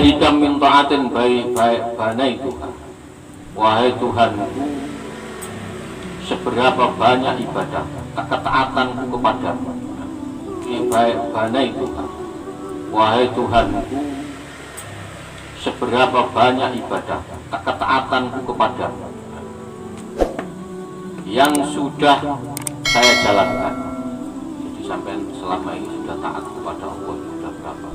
hidam min ta'atin banai Tuhan. Wahai Tuhanku, seberapa banyak ibadah ketaatanku kepadamu. Banai Tuhan. Wahai Tuhanku, seberapa banyak ibadah ketaatanku kepadamu yang sudah saya jalankan. Jadi sampai selama ini sudah taat kepada Allah sudah berapa?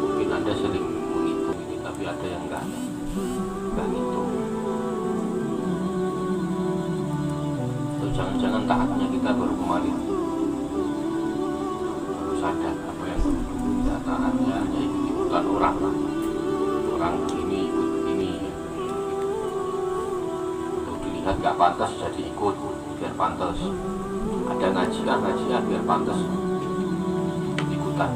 Mungkin Anda sering menghitung ini, tapi ada yang enggak ngitung. Atau jangan-jangan taatnya kita baru kemarin, baru sadar apa yang dulu tidak taatnya hanya ikut-ikutan orang ini ikut ini, atau dilihat nggak pantas jadi ikut biar pantas, ada ngajian biar pantas ikutan,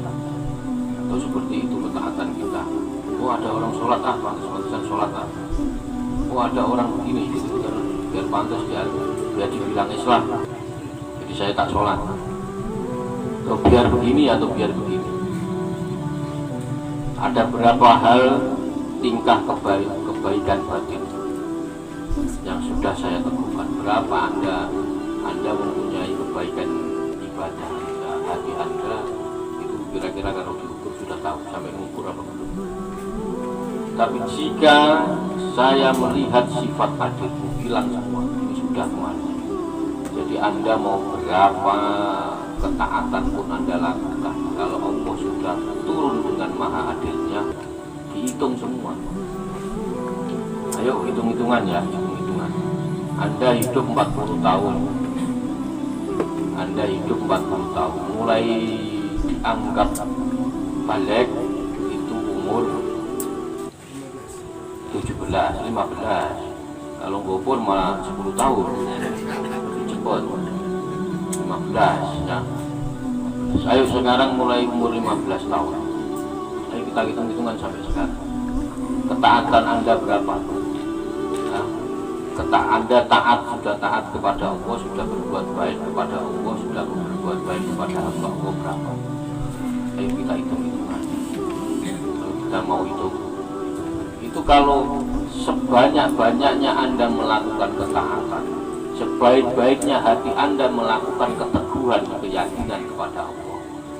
atau seperti itu ketaatan kita. Oh ada orang sholat pantas-pantasan sholat oh ada orang begini gitu biar pantas biar dibilang Islam, jadi saya tak sholat, atau biar begini atau biar begini. Ada berapa hal tingkah kebaikan batin yang sudah saya teguhkan. Berapa anda mempunyai kebaikan ibadah hati Anda itu kira-kira kalau diukur sudah tahu sampai mengukur apa belum. Tapi jika saya melihat sifat adilmu hilang semua, ini sudah kemana. Jadi Anda mau berapa ketaatan pun Anda lakukan, kalau Allah sudah turun dengan maha adilnya, dihitung semua. Ayo hitung-hitungan ya, hitung-hitungan. Anda hidup 40 tahun, Anda hidup 40 tahun, mulai dianggap balik itu umur 17, 15. Kalau gopur malah 10 tahun, cepat 15 ya. Ayo sekarang mulai umur 15 tahun. Ayo kita hitung-hitungan sampai sekarang. Ketaatan Anda berapa? Ya. Anda sudah taat kepada Allah, sudah berbuat baik kepada Allah, sudah berbuat baik kepada hamba Allah berapa? Ayo kita hitung-hitungan. Kalau kita mau itu kalau sebanyak-banyaknya Anda melakukan ketaatan, sebaik-baiknya hati Anda melakukan keteguhan keyakinan kepada Allah,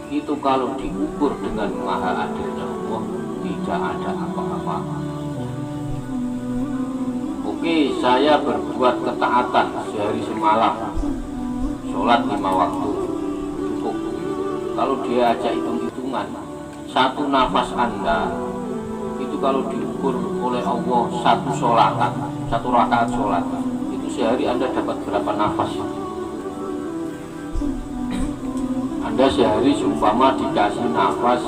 itu kalau diukur dengan maha adilnya Allah tidak ada apa-apa. Oke, saya berbuat ketaatan sehari semalam, sholat 5 waktu, cukup. Kalau dia ajak hitung-hitungan, satu nafas Anda itu kalau diukur oleh Allah satu rakaat sholat, itu sehari Anda dapat berapa nafas? Anda sehari seumpama dikasih nafas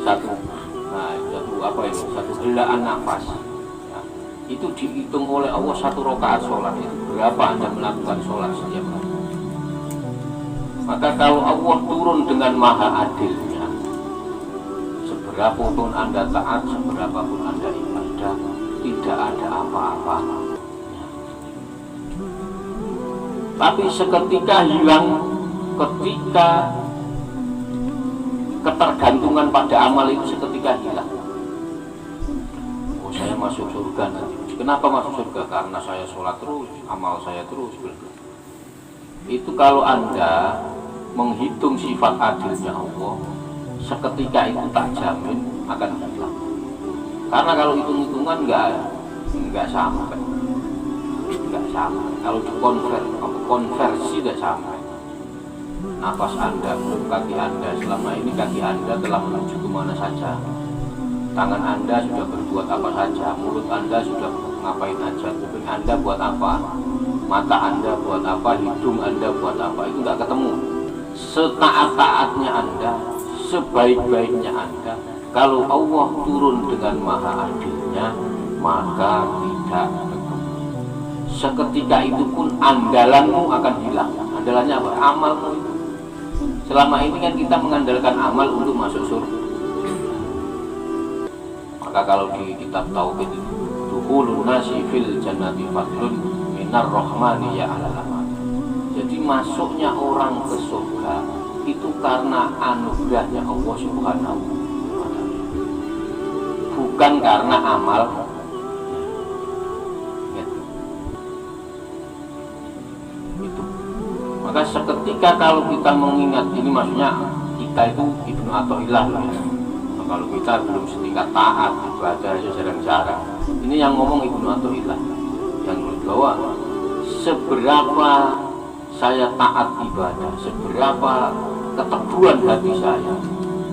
satu helaan nafas, ya, itu dihitung oleh Allah satu rakaat sholat, itu berapa Anda melakukan sholat setiap hari. Maka kalau Allah turun dengan maha adilnya, seberapa pun Anda taat, seberapa pun Anda ibadah, tidak ada apa-apa. Tapi seketika hilang, ketika ketergantungan pada amal itu seketika hilang. Oh saya masuk surga nanti. Kenapa masuk surga? Karena saya sholat terus, amal saya terus. Itu kalau Anda menghitung sifat adilnya Allah, seketika itu tak jamin akan hilang. Karena kalau hitung-hitungan nggak sampai. Kalau konversi tidak sampai. Nafas Anda, kaki Anda, selama ini kaki Anda telah menuju kemana saja. Tangan Anda sudah berbuat apa saja, mulut Anda sudah ngapain aja, kuping Anda buat apa, mata Anda buat apa, hidung Anda buat apa, itu nggak ketemu. Setaat-taatnya Anda, sebaik-baiknya Anda, kalau Allah turun dengan maha adilnya, maka tidak ketemu. Seketika itu pun andalanmu akan hilang. Andalannya apa? Amalmu itu. Selama ini kan kita mengandalkan amal untuk masuk surga. Maka kalau di kitab Tauhid itu, dukhulun nasi fil jannati fadlun minar rahmani ya alal amal. Jadi masuknya orang ke surga itu karena anugerahnya Allah Subhanahu wa Ta'ala, bukan karena amal. Itu. Maka seketika kalau kita mengingat ini, maksudnya kita itu Ibnu Athaillah ya. Kalau kita belum setingkat taat ibadah jarang-jarang. Ini yang ngomong Ibnu Athaillah, yang bahwa seberapa saya taat ibadah, seberapa keteguhan hati saya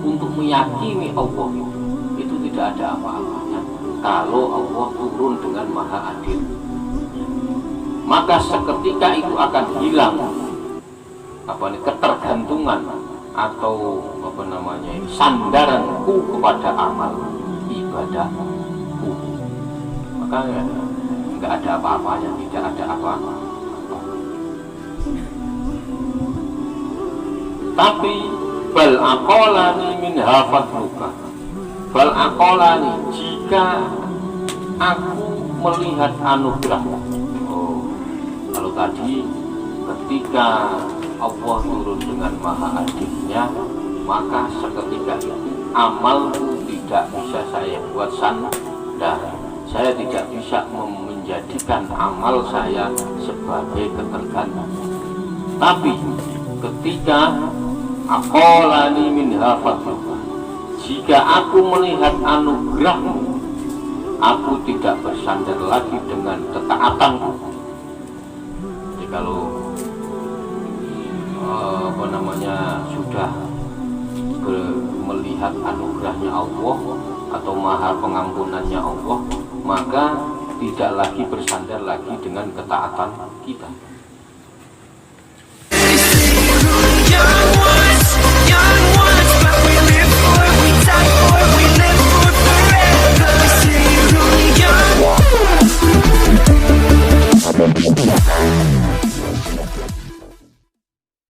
untuk meyakini Allah itu tidak ada apa-apanya kalau Allah turun dengan maha adil. Maka seketika itu akan hilang ketergantungan atau sandaranku kepada amal ibadahku. Maka nggak ada apa-apanya, tidak ada apa-apa. Tapi bal aqolani min hafadluka, bal aqolani, jika aku melihat anugerahmu. Kalau tadi ketika Allah turun dengan maha adilnya, maka seketika itu amalku tidak bisa saya buat sandar. Saya tidak bisa menjadikan amal saya sebagai ketergantungan. Tapi ketika aqolani min hafadluka, jika aku melihat anugerahmu, aku tidak bersandar lagi dengan ketaatanku. Jadi kalau sudah melihat anugerahnya Allah atau maha pengampunannya Allah, maka tidak lagi bersandar lagi dengan ketaatan kita.